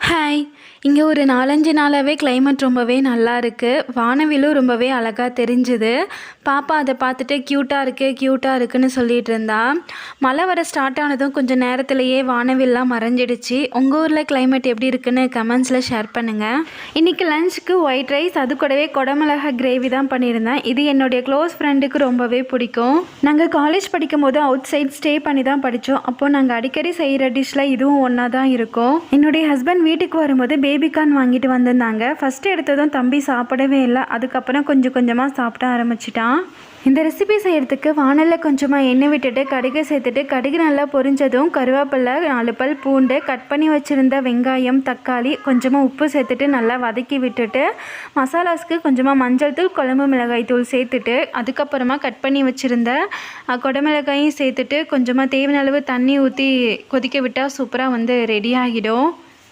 Hi. இங்கே ஒரு 4-5 நாளாகவே கிளைமேட் ரொம்பவே நல்லா இருக்குது. வானவில்லும் ரொம்பவே அழகாக தெரிஞ்சுது. பாப்பா அதை பார்த்துட்டு க்யூட்டாக இருக்குன்னு சொல்லிகிட்டு இருந்தா. மழை வர ஸ்டார்ட் ஆனதும் கொஞ்சம் நேரத்திலேயே வானவில்லாம் மறைஞ்சிடுச்சு. உங்கள் ஊரில் கிளைமேட் எப்படி இருக்குன்னு கமெண்ட்ஸில் ஷேர் பண்ணுங்கள். இன்றைக்கி லஞ்சுக்கு ஒயிட் ரைஸ், அது கூடவே குடமிளகா கிரேவி தான் பண்ணியிருந்தேன். இது என்னுடைய க்ளோஸ் ஃப்ரெண்டுக்கு ரொம்பவே பிடிக்கும். நாங்கள் காலேஜ் படிக்கும் போது அவுட் சைட் ஸ்டே பண்ணி தான் படித்தோம். அப்போது நாங்கள் அடிக்கடி செய்கிற டிஷ்ஷில் இதுவும் ஒன்றா தான் இருக்கும். என்னுடைய ஹஸ்பண்ட் வீட்டுக்கு வரும்போது பேபிகார்ன் வாங்கிட்டு வந்திருந்தாங்க. ஃபஸ்ட்டு எடுத்ததும் தம்பி சாப்பிடவே இல்லை. அதுக்கப்புறம் கொஞ்சம் கொஞ்சமாக சாப்பிட ஆரம்பிச்சிட்டான். இந்த ரெசிபி செய்கிறதுக்கு வானலில் கொஞ்சமாக எண்ணெய் விட்டுட்டு கடுகு சேர்த்துட்டு, கடுகு நல்லா பொரிஞ்சதும் கருவேப்பிலை, 4 பல் பூண்டு, கட் பண்ணி வச்சுருந்த வெங்காயம், தக்காளி, கொஞ்சமாக உப்பு சேர்த்துட்டு நல்லா வதக்கி விட்டுட்டு, மசாலாஸ்க்கு கொஞ்சமாக மஞ்சள் தூள், குழம்பு மிளகாய் தூள் சேர்த்துட்டு, அதுக்கப்புறமா கட் பண்ணி வச்சுருந்த குடமிளகாயும் சேர்த்துட்டு கொஞ்சமாக தேவையான அளவு தண்ணி ஊற்றி கொதிக்க விட்டால் சூப்பராக ரெடி ஆகிடும்.